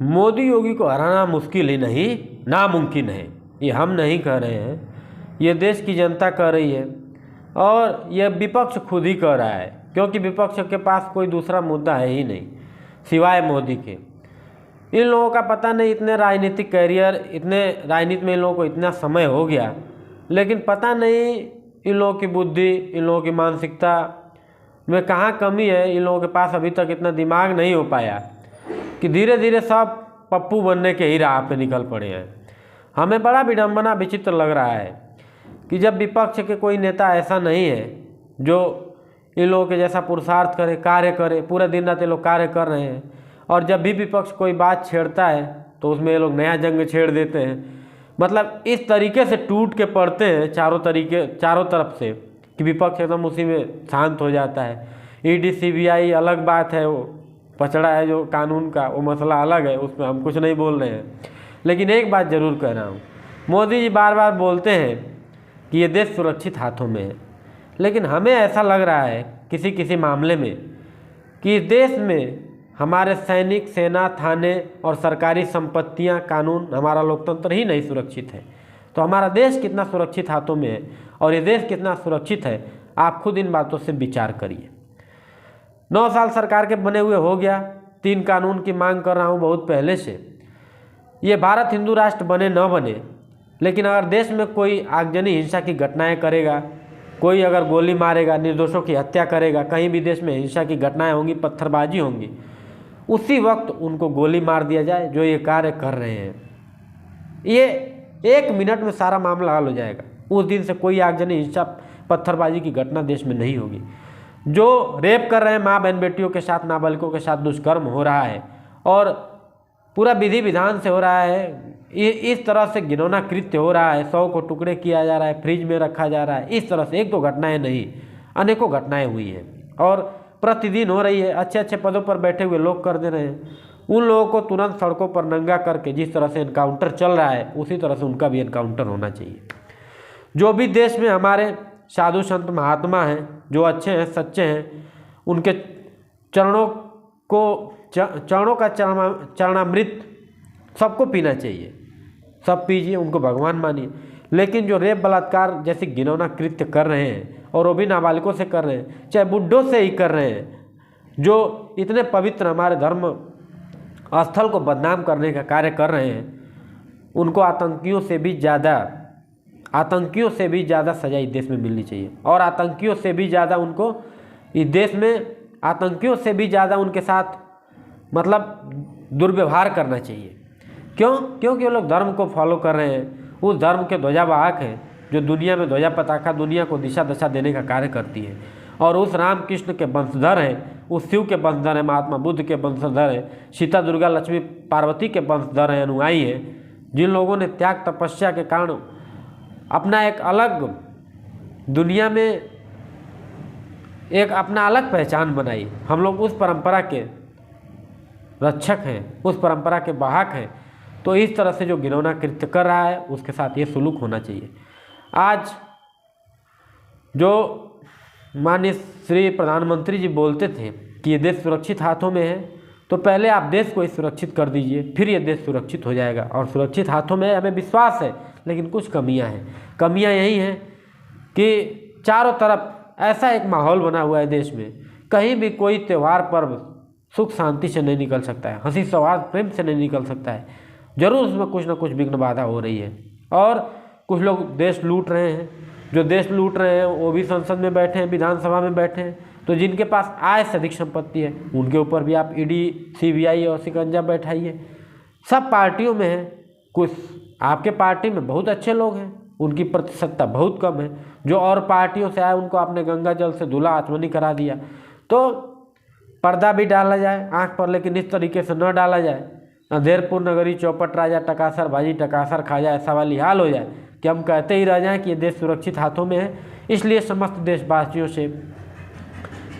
मोदी योगी को हराना मुश्किल ही नहीं, नामुमकिन है। ये हम नहीं कह रहे हैं, ये देश की जनता कह रही है और यह विपक्ष खुद ही कह रहा है, क्योंकि विपक्ष के पास कोई दूसरा मुद्दा है ही नहीं सिवाय मोदी के। इन लोगों का पता नहीं, इतने राजनीतिक कैरियर, इतने राजनीति में इन लोगों को इतना समय हो गया, लेकिन पता नहीं इन लोगों की बुद्धि, इन लोगों की मानसिकता में कहाँ कमी है। इन लोगों के पास अभी तक इतना दिमाग नहीं हो पाया कि धीरे धीरे सब पप्पू बनने के ही राह पे निकल पड़े हैं। हमें बड़ा विडंबना विचित्र लग रहा है कि जब विपक्ष के कोई नेता ऐसा नहीं है जो इन लोगों के जैसा पुरुषार्थ करे, कार्य करे, पूरा दिन रात ये लोग कार्य कर रहे हैं, और जब भी विपक्ष कोई बात छेड़ता है तो उसमें ये लोग नया जंग छेड़ देते हैं। मतलब इस तरीके से टूट के पड़ते हैं चारों तरफ से कि विपक्ष एकदम उसी में शांत हो जाता है। ईडी सीबीआई अलग बात है, वो पचड़ा है जो कानून का, वो मसला अलग है, उसमें हम कुछ नहीं बोल रहे हैं। लेकिन एक बात ज़रूर कह रहा हूँ, मोदी जी बार बार बोलते हैं कि ये देश सुरक्षित हाथों में है, लेकिन हमें ऐसा लग रहा है किसी किसी मामले में कि इस देश में हमारे सैनिक, सेना, थाने और सरकारी संपत्तियां, कानून, हमारा लोकतंत्र ही नहीं सुरक्षित है। तो हमारा देश कितना सुरक्षित हाथों में है और ये देश कितना सुरक्षित है, आप खुद इन बातों से विचार करिए। 9 साल सरकार के बने हुए हो गया, 3 कानून की मांग कर रहा हूँ बहुत पहले से। ये भारत हिंदू राष्ट्र बने न बने, लेकिन अगर देश में कोई आगजनी हिंसा की घटनाएं करेगा, कोई अगर गोली मारेगा, निर्दोषों की हत्या करेगा, कहीं भी देश में हिंसा की घटनाएं होंगी, पत्थरबाजी होंगी, उसी वक्त उनको गोली मार दिया जाए जो ये कार्य कर रहे हैं। ये 1 मिनट में सारा मामला हल हो जाएगा। उस दिन से कोई आगजनी हिंसा, पत्थरबाजी की घटना देश में नहीं होगी। जो रेप कर रहे हैं माँ बहन बेटियों के साथ, नाबालिगों के साथ दुष्कर्म हो रहा है और पूरा विधि विधान से हो रहा है, इस तरह से घिनौना कृत्य हो रहा है, 100 को टुकड़े किया जा रहा है, फ्रिज में रखा जा रहा है, इस तरह से 1-2 घटनाएं नहीं, अनेकों घटनाएं हुई हैं और प्रतिदिन हो रही है। अच्छे अच्छे पदों पर बैठे हुए लोग कर दे रहे हैं। उन लोगों को तुरंत सड़कों पर नंगा करके जिस तरह से एनकाउंटर चल रहा है, उसी तरह से उनका भी एनकाउंटर होना चाहिए। जो भी देश में हमारे साधु संत महात्मा हैं, जो अच्छे हैं, सच्चे हैं, उनके चरणों का चरणामृत सबको पीना चाहिए। सब पीजिए, उनको भगवान मानिए। लेकिन जो रेप, बलात्कार जैसे घिनौना कृत्य कर रहे हैं, और वो भी नाबालिगों से कर रहे हैं, चाहे बुड्ढों से ही कर रहे हैं, जो इतने पवित्र हमारे धर्म स्थल को बदनाम करने का कार्य कर रहे हैं, उनको आतंकियों से भी ज़्यादा सजा इस देश में मिलनी चाहिए। और आतंकियों से भी ज़्यादा उनको इस देश में, आतंकियों से भी ज़्यादा उनके साथ मतलब दुर्व्यवहार करना चाहिए। क्यों? क्योंकि वो लोग धर्म को फॉलो कर रहे हैं, उस धर्म के ध्वजावाहक हैं जो दुनिया में ध्वजा पताका, दुनिया को दिशा दशा देने का कार्य करती है। और उस रामकृष्ण के वंशधर हैं, उस शिव के वंशधर हैं, महात्मा बुद्ध के वंशधर हैं, सीता, दुर्गा, लक्ष्मी, पार्वती के वंशधर हैं, अनुयायी हैं, जिन लोगों ने त्याग तपस्या के कारण अपना एक अलग दुनिया में एक अपना अलग पहचान बनाई। हम लोग उस परंपरा के रक्षक हैं, उस परंपरा के वाहक हैं। तो इस तरह से जो घिनौना कृत्य कर रहा है, उसके साथ ये सुलूक होना चाहिए। आज जो माननीय श्री प्रधानमंत्री जी बोलते थे कि ये देश सुरक्षित हाथों में है, तो पहले आप देश को सुरक्षित कर दीजिए, फिर ये देश सुरक्षित हो जाएगा। और सुरक्षित हाथों में हमें विश्वास है, लेकिन कुछ कमियां हैं। कमियां यही हैं कि चारों तरफ ऐसा एक माहौल बना हुआ है देश में, कहीं भी कोई त्यौहार पर्व सुख शांति से नहीं निकल सकता है, हंसी सौहार्द प्रेम से नहीं निकल सकता है। जरूर उसमें कुछ ना कुछ विघ्न बाधा हो रही है। और कुछ लोग देश लूट रहे हैं। जो देश लूट रहे हैं वो भी संसद में बैठे हैं, विधानसभा में बैठे हैं। तो जिनके पास आय से अधिक संपत्ति है, उनके ऊपर भी आप ईडी, सीबीआई और शिकंजा बैठाइए। सब पार्टियों में है। कुछ आपके पार्टी में बहुत अच्छे लोग हैं, उनकी प्रतिशतता बहुत कम है। जो और पार्टियों से आए उनको आपने गंगा जल से धुला आचमनी करा दिया। तो पर्दा भी डाला जाए आँख पर, लेकिन इस तरीके से न डाला जाए। अंधेरपुर नगरी चौपट राजा, टकासर भाजी टकासर खा जाए, ऐसा वाली हाल हो जाए कि हम कहते ही रह जाएं कि ये देश सुरक्षित हाथों में है। इसलिए समस्त देशवासियों से